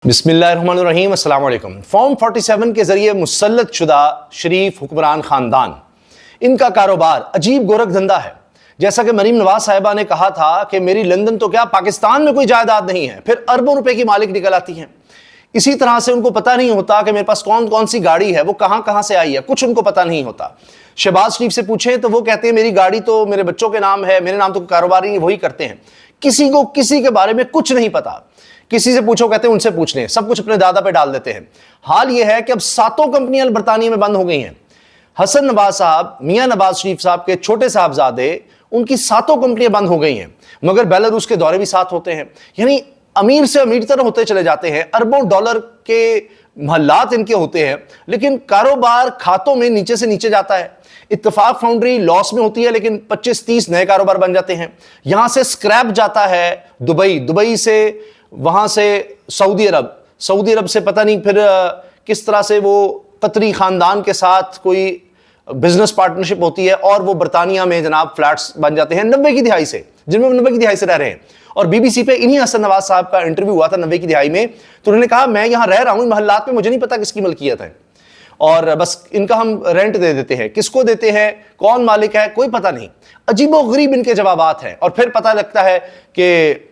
बिस्मिल्लाहिर्रहमानिर्रहीम अस्सलाम वालेकुम। फॉर्म 47 के जरिए मुसल्लत शुदा शरीफ हुक्मरान खानदान, इनका कारोबार अजीब गोरख धंधा है। जैसा कि मरीम नवाज साहिबा ने कहा था कि मेरी लंदन तो क्या पाकिस्तान में कोई जायदाद नहीं है, फिर अरबों रुपए की मालिक निकल आती हैं। इसी तरह से उनको पता नहीं होता कि मेरे पास कौन कौन सी गाड़ी है, वो कहां कहां से आई है, कुछ उनको पता नहीं होता। शहबाज शरीफ से पूछें तो वो कहते हैं मेरी गाड़ी तो मेरे बच्चों के नाम है, मेरे नाम तो कारोबारी वही करते हैं। किसी को किसी के बारे में कुछ नहीं पता। किसी से पूछो कहते हैं उनसे पूछ लें, सब कुछ अपने दादा पे डाल देते हैं। हाल यह है कि अब 7 कंपनियां बरतानिया में बंद हो गई हैं। हसन नवाज साहब, मियां नवाज शरीफ साहब के छोटे साहबजादे, उनकी 7 कंपनियां बंद हो गई हैं, मगर बेलारूस के दौरे भी साथ होते हैं। यानी अमीर से अमीर तरह होते चले जाते हैं। अरबों डॉलर के महल्लात इनके होते हैं, लेकिन कारोबार खातों में नीचे से नीचे जाता है। इत्तेफाक फाउंड्री लॉस में होती है, लेकिन 25-30 नए कारोबार बन जाते हैं। यहां से स्क्रैप जाता है दुबई, दुबई से वहां से सऊदी अरब से पता नहीं फिर किस तरह से वो कतरी खानदान के साथ कोई बिजनेस पार्टनरशिप होती है और वो बरतानिया में जनाब फ्लैट्स बन जाते हैं 90 की दिहाई से, जिनमें 90 की दिहाई से रह रहे हैं। और बीबीसी पे इन्हीं हसन नवाज साहब का इंटरव्यू हुआ था 90 की दिहाई में, तो उन्होंने कहा मैं यहां रह रहा हूं महल्लात में, मुझे नहीं पता किसकी मलकियत है और बस इनका हम रेंट दे देते हैं। किसको देते हैं, कौन मालिक है, कोई पता नहीं। अजीबोगरीब इनके जवाबात हैं। और फिर पता लगता है कि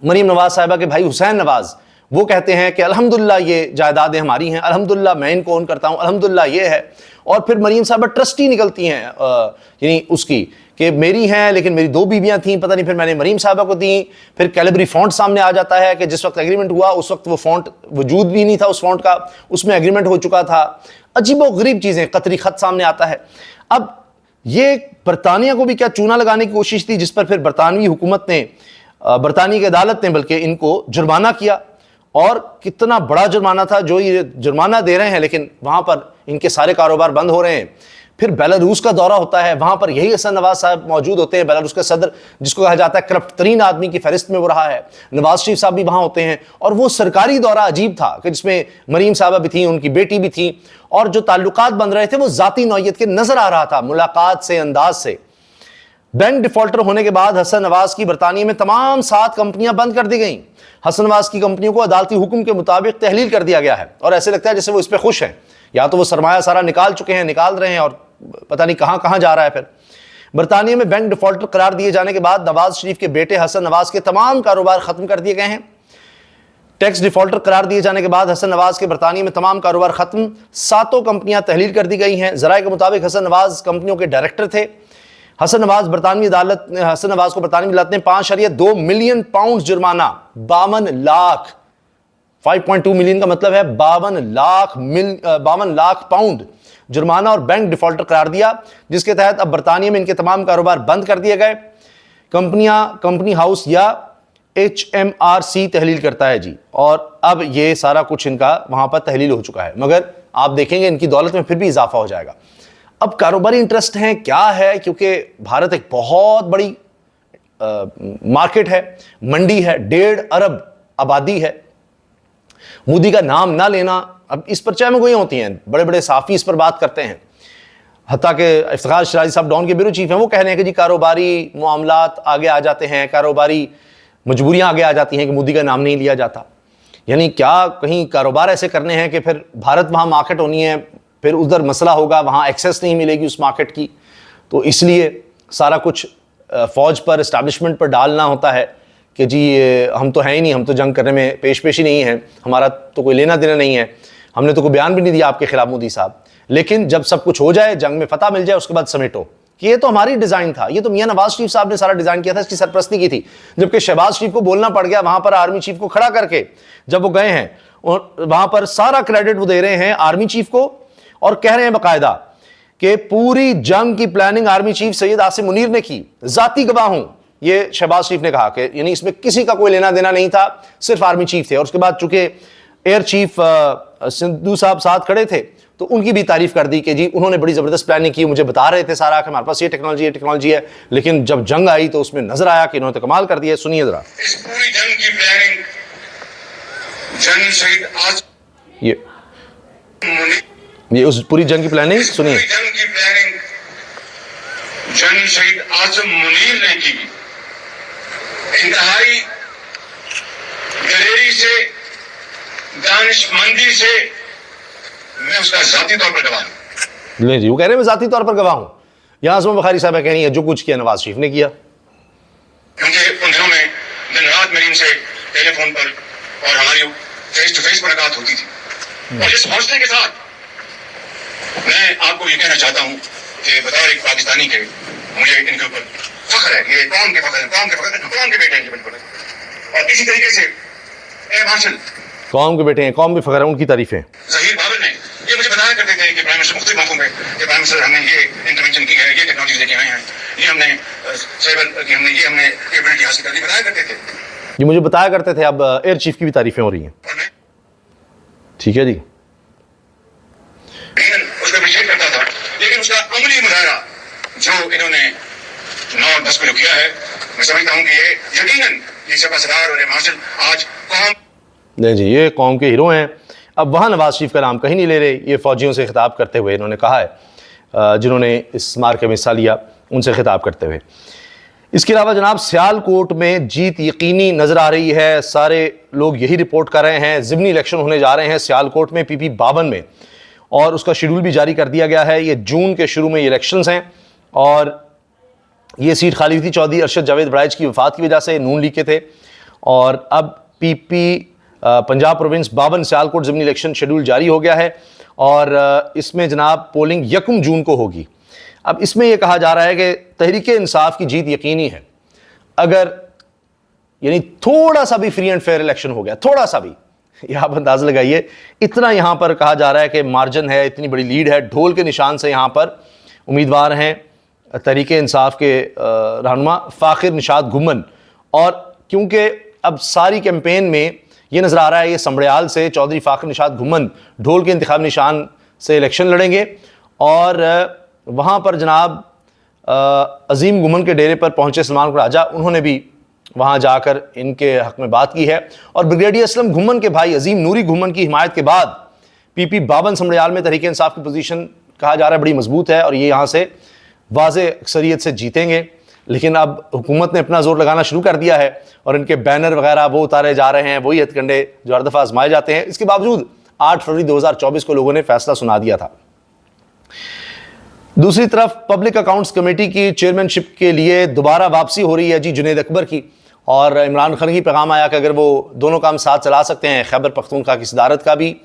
मरीम नवाज साहिबा के भाई हुसैन नवाज वो कहते हैं कि अल्हम्दुलिल्लाह ये जायदादें हमारी हैं, अल्हम्दुलिल्लाह मैं इनको ओन करता हूं, अल्हम्दुलिल्लाह ये है। और फिर मरीम साहिबा ट्रस्टी निकलती हैं यानी उसकी कि मेरी हैं, लेकिन मेरी 2 बीवियां थीं, पता नहीं फिर मैंने मरीम साहिबा को दी। फिर कैलिबरी फॉन्ट सामने आ जाता है कि जिस वक्त एग्रीमेंट हुआ उस वक्त वो फॉन्ट वजूद भी नहीं था, उस फॉन्ट का, उसमें एग्रीमेंट हो चुका था। अजीबोगरीब चीज़ें, कतरी खत सामने आता है। अब ये बरतानिया को भी क्या चूना लगाने की कोशिश थी, जिस पर फिर बरतानवी हुकूमत ने, बरतानिया की अदालत ने बल्कि इनको जुर्माना किया। और कितना बड़ा जुर्माना था जो ये जुर्माना दे रहे हैं, लेकिन वहां पर इनके सारे कारोबार बंद हो रहे हैं। फिर बेलारूस का दौरा होता है, वहां पर यही हसन नवाज साहब मौजूद होते हैं, बेलारूस के सदर, जिसको कहा जाता है करप्ट तरीन आदमी की फहरिस्त में वो रहा है। नवाज शरीफ साहब भी वहां होते हैं। और वो सरकारी दौरा अजीब था कि जिसमें मरीम साहबा भी थी, उनकी बेटी भी थी, और जो ताल्लुकात बन रहे थे वो जाती नौयत के नजर आ रहा था, मुलाकात से, अंदाज से। बैंक डिफॉल्टर होने के बाद हसन नवाज की बरतानिया में तमाम 7 कंपनियां बंद कर दी गईं। हसन नवाज की कंपनियों को अदालती हुक्म के मुताबिक तहलील कर दिया गया है, और ऐसे लगता है जैसे वो इस पे खुश हैं। या तो वो सरमाया सारा निकाल चुके हैं, निकाल रहे हैं, और पता नहीं कहां कहां जा रहा है। फिर बरतानिया में बैंक डिफॉल्टर करार दिए जाने के बाद नवाज शरीफ के बेटे हसन नवाज के तमाम कारोबार खत्म कर दिए गए हैं। टैक्स डिफॉल्टर करार दिए जाने के बाद हसन नवाज के बरतानिया में तमाम कारोबार खत्म, 7 कंपनियां तहलील कर दी गई हैं। जराये के मुताबिक हसन नवाज कंपनियों के डायरेक्टर थे। हसन नवाज को बरतानवी अदालत ने 5.2 मिलियन पाउंड जुर्माना, 52 लाख, 5.2 मिलियन का मतलब है 52 लाख पाउंड जुर्माना और बैंक डिफॉल्टर करार दिया, जिसके तहत अब बरतानिया में इनके तमाम कारोबार बंद कर दिए गए। कंपनी हाउस या HMRC तहलील करता है जी, और अब ये सारा कुछ इनका वहां पर तहलील हो चुका है। मगर आप देखेंगे इनकी दौलत में फिर भी इजाफा हो जाएगा। अब कारोबारी इंटरेस्ट है क्या है, क्योंकि भारत एक बहुत बड़ी मार्केट है, मंडी है, 1.5 अरब आबादी है। मोदी का नाम ना लेना, अब इस पर चाहे में गोई होती हैं, बड़े बड़े साफी इस पर बात करते हैं। हत्ता के इफ्तिखार शिराजी साहब डॉन के ब्यूरो चीफ हैं, वो कह रहे हैं कि जी कारोबारी मामलात आगे आ जाते हैं, कारोबारी मजबूरियां आगे आ जाती हैं कि मोदी का नाम नहीं लिया जाता। यानी क्या कहीं कारोबार ऐसे करने हैं कि फिर भारत वहाँ मार्केट होनी है, फिर उधर मसला होगा, वहाँ एक्सेस नहीं मिलेगी उस मार्केट की, तो इसलिए सारा कुछ फौज पर, इस्टेब्लिशमेंट पर डालना होता है कि जी हम तो हैं ही नहीं, हम तो जंग करने में पेश ही नहीं है, हमारा तो कोई लेना देना नहीं है, हमने तो कोई बयान भी नहीं दिया आपके खिलाफ मोदी साहब। लेकिन जब सब कुछ हो जाए, जंग में फतह मिल जाए, उसके बाद समेटो कि ये तो हमारी डिज़ाइन था, ये तो मियां नवाज शरीफ साहब ने सारा डिज़ाइन किया था, इसकी सरपरस्ती की थी। जबकि शहबाज शरीफ को बोलना पड़ गया वहां पर आर्मी चीफ को खड़ा करके, जब वो गए हैं और वहां पर सारा क्रेडिट वो दे रहे हैं आर्मी चीफ को, और कह रहे हैं बाकायदा कि पूरी जंग की planning army chief Syed Asim Munir ने की, जाती गवाह हूं, ये शहबाज शरीफ ने कहा कि यानी इसमें किसी का कोई लेना देना नहीं था, सिर्फ आर्मी चीफ थे। और उसके बाद चूंकि एयर चीफ सिद्धू साहब साथ खड़े थे, तो उनकी भी तारीफ कर दी कि जी उन्होंने बड़ी जबरदस्त प्लानिंग की, मुझे बता रहे थे सारा कि हमारे पास ये टेक्नोलॉजी है, लेकिन जब जंग आई तो उसमें नजर आया कि इन्होंने तो कमाल कर दिया। सुनिए जरा। इस पूरी जंग की प्लानिंग जंग शहीद आज ये उस पूरी जंग की प्लानिंग सुनिए। जंग की प्लानिंग जंग शहीद आजम मुनीर ने की। इंतहाई दलेरी से दानिशमंदी से मैं उसका जाती तौर पर गवाह हूं। ले जी, वो कह रहे हैं मैं जाती तौर पर गवाह हूं। यहां असमा बुखारी साहब कह रही है जो कुछ किया नवाज शरीफ ने किया, क्योंकि उन दिनों में दिन रात मेरी उनसे टेलीफोन पर और हमारी फेस टू फेस मुलाकात होती थी। और इस हौसले के साथ मैं आपको ये कहना चाहता हूं कि बतौर एक पाकिस्तानी के मुझे इनके ऊपर फख्र है। ये कौम के फख्र है, कौम के फख्र है, कौम के बेटे हैं ये बिल्कुल। और इसी तरीके से ए मार्शल कौम के बेटे हैं, कौम भी फख्र है, उनकी तारीफें। ज़हीर बाबर ने ये मुझे बताया करते थे कि प्राइम मिनिस्टर मुख्तलिफ मौकों पे कि प्राइम मिनिस्टर हमने ये इंटरवेंशन की है, ये टेक्नोलॉजी लेके आए हैं, ये हमने साइबर की हमने एबिलिटी हासिल कर ली, बताया करते थे। ये मुझे बताया करते थे। अब एयर चीफ की भी तारीफें हो रही हैं। और मैं ठीक है जी, उसको अप्रिशिएट करता था, लेकिन उसका अमली मुजाहरा जो इन्होंने 9-10 में जो किया है, मैं समझता हूँ कि ये यकीनन ये सपा सरार और ये मार्शल आज कौम नहीं जी, ये कौम के हीरो हैं। अब वहाँ नवाज शरीफ का नाम कहीं नहीं ले रहे। ये फौजियों से खिताब करते हुए इन्होंने कहा है, जिन्होंने इस मार्के में हिस्सा लिया, उनसे खिताब करते हुए। इसके अलावा जनाब सियालकोट में जीत यकीनी नज़र आ रही है। सारे लोग यही रिपोर्ट कर रहे हैं। ज़िमनी इलेक्शन होने जा रहे हैं सियालकोट में, PP 52 में, और उसका शेड्यूल भी जारी कर दिया गया है। ये जून के शुरू में ये इलेक्शंस हैं और ये सीट खाली हुई थी चौधरी अरशद जावेद बड़ाइच की वफ़ात की वजह से, नून लीग के थे। और अब PP पंजाब प्रोविंस 52 सियालकोट ज़िमनी इलेक्शन शेड्यूल जारी हो गया है और इसमें जनाब पोलिंग 1 जून को होगी। अब इसमें यह कहा जा रहा है कि तहरीक इंसाफ की जीत यकीनी है। अगर यानी थोड़ा सा भी फ्री एंड फेयर इलेक्शन हो गया, थोड़ा सा भी, यह आप अंदाज़ा लगाइए, इतना यहाँ पर कहा जा रहा है कि मार्जिन है, इतनी बड़ी लीड है। ढोल के निशान से यहाँ पर उम्मीदवार हैं तहरीक इंसाफ के रहनुमा फ़ाखिर निशात घुमन। और क्योंकि अब सारी कैंपेन में ये नज़र आ रहा है ये समड़ियाल से चौधरी फ़ाखिर निशात घुमन ढोल के इंतखाब निशान से इलेक्शन लड़ेंगे और वहाँ पर जनाब अजीम घुमन के डेरे पर पहुँचे सलमान राजा, उन्होंने भी वहाँ जाकर इनके हक़ में बात की है। और ब्रिगेडियर असलम घुमन के भाई अजीम नूरी घुमन की हिमायत के बाद PP 52 समड़ियाल में तहरीक इंसाफ की पोजीशन कहा जा रहा है बड़ी मजबूत है और ये यहाँ से वाज़े अक्सरियत से जीतेंगे। लेकिन अब हुकूमत ने अपना जोर लगाना शुरू कर दिया है और इनके बैनर वगैरह वो उतारे जा रहे हैं, वही हथकंडे जो हर दफ़ा आजमाए जाते हैं। इसके बावजूद 8 फरवरी 2024 को लोगों ने फैसला सुना दिया था। दूसरी तरफ पब्लिक अकाउंट्स कमेटी की चेयरमैनशिप के लिए दोबारा वापसी हो रही है जी जुनैद अकबर की, और इमरान खान की पैगाम आया कि अगर वो दोनों काम साथ चला सकते हैं, खैबर पख्तूनख्वा की सदारत का भी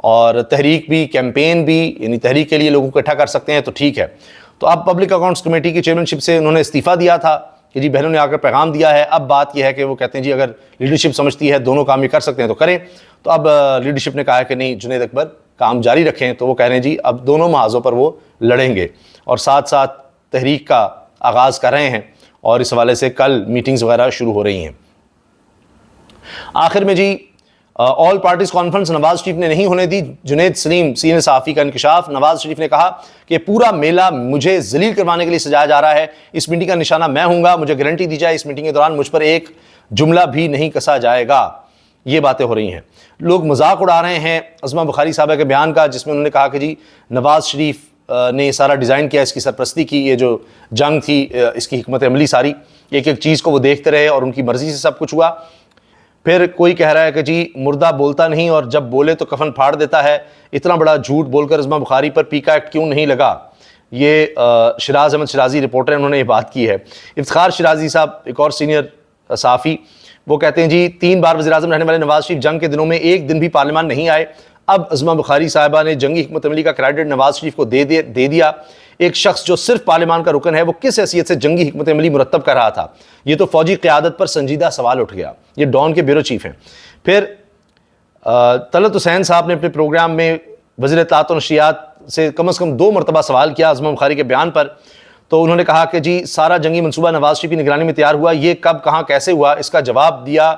और तहरीक भी, कैंपेन भी, यानी तहरीक के लिए लोगों को इकट्ठा कर सकते हैं, तो ठीक है। तो अब पब्लिक अकाउंट्स कमेटी की चेयरमैनशिप से उन्होंने इस्तीफ़ा दिया था कि जी बहनों ने आकर पैगाम दिया है। अब बात यह है कि वो कहते हैं जी अगर लीडरशिप समझती है दोनों काम ही कर सकते हैं तो करें। तो अब लीडरशिप ने कहा है कि नहीं, जुनैद अकबर काम जारी रखें। तो वो कह रहे हैं जी अब दोनों महाज़ों पर वो लड़ेंगे और साथ साथ तहरीक का आगाज़ कर रहे हैं और इस हवाले से कल मीटिंग्स वगैरह शुरू हो रही हैं। आखिर में जी all parties conference Nawaz Sharif ने नहीं होने दी। जुनैद सलीम सीनियर सहाफ़ी का इंकशाफ। नवाज शरीफ ने कहा कि पूरा मेला मुझे जलील करवाने के लिए सजाया जा रहा है, इस मीटिंग का निशाना मैं हूँगा, मुझे गारंटी दी जाए इस मीटिंग के दौरान मुझ पर एक जुमला भी नहीं कसा जाएगा। ये बातें हो रही हैं। लोग मजाक उड़ा रहे हैं असमा बुखारी साहबा के बयान का, जिसमें उन्होंने कहा कि जी नवाज शरीफ ने सारा डिज़ाइन किया, इसकी सरपरस्ती की, ये जो जंग थी इसकी हिकमत अमली सारी, एक एक चीज़ को वो देखते रहे और उनकी मर्ज़ी से सब कुछ हुआ। फिर कोई कह रहा है कि जी मुर्दा बोलता नहीं और जब बोले तो कफन फाड़ देता है। इतना बड़ा झूठ बोलकर असमा बुखारी पर पीका एक्ट क्यों नहीं लगा? ये शिराज अहमद शिराजी रिपोर्टर हैं, उन्होंने ये बात की है। इफ्तिखार शिराजी साहब एक और सीनियर सहाफ़ी, वो कहते हैं जी 3 बार वज़ीर-ए-आज़म रहने वाले नवाज शरीफ जंग के दिनों में एक दिन भी पार्लियामान नहीं आए। अब असमा बुखारी साहिबा ने जंगी हिकमत अमली का क्रेडिट नवाज शरीफ को दे दिया। एक शख्स जो सिर्फ पार्लियामान का रुकन है वो किस हैसियत से जंगी हिकमत अमली मुरतब कर रहा था? ये तो फौजी क़यादत पर संजीदा सवाल उठ गया। ये डॉन के ब्यूरो चीफ हैं। फिर तलत हुसैन साहब ने अपने प्रोग्राम में वज़ीर इत्तलात व नशरियात से कम 2 मरतबा सवाल किया असमा बुखारी के बयान पर। तो उन्होंने कहा कि जी सारा जंगी मनसूबा नवाज शरीफ की निगरानी में तैयार हुआ, ये कब कहाँ कैसे हुआ? इसका जवाब दिया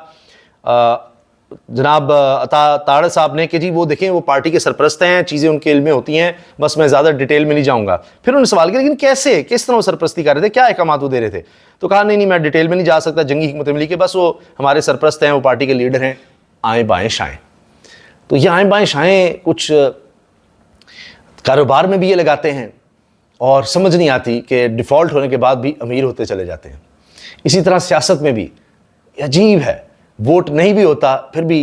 जनाब अता ताड़ साहब ने कि जी वो देखें वो पार्टी के सरपरस्त हैं, चीज़ें उनके इल्म में होती हैं, बस मैं ज़्यादा डिटेल में नहीं जाऊँगा। फिर उन्होंने सवाल किया लेकिन कैसे, किस तरह वो सरपरस्ती कर रहे थे, क्या अहकामात वो दे रहे थे? तो कहा नहीं मैं डिटेल में नहीं जा सकता, जंगी हिकमत अमली के बस वो हमारे सरपरस्त हैं, वो पार्टी के लीडर हैं, आएँ बाएँ शाएँ। तो ये आएँ बाएँ शाएँ कुछ कारोबार में भी ये लगाते हैं और समझ नहीं आती कि डिफ़ॉल्ट होने के बाद भी अमीर होते चले जाते हैं। इसी तरह सियासत में भी अजीब है, वोट नहीं भी होता फिर भी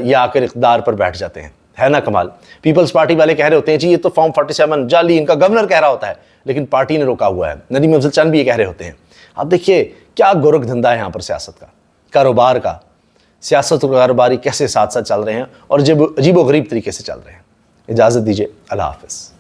یہ آ کر اقتدار پر بیٹھ جاتے ہیں. ہے نا کمال. پیپلز پارٹی والے کہہ رہے ہوتے ہیں جی یہ تو فارم 47 جعلی, ان کا گورنر کہہ رہا ہوتا ہے, لیکن پارٹی نے روکا ہوا ہے. ندیم افضل چند بھی یہ کہہ رہے ہوتے ہیں. اب دیکھیے کیا گورکھ دھندا ہے یہاں پر سیاست کا, کاروبار کا. سیاست اور کاروباری کیسے ساتھ ساتھ چل رہے ہیں اور عجیب و غریب طریقے سے چل رہے ہیں. اجازت دیجیے, اللہ حافظ.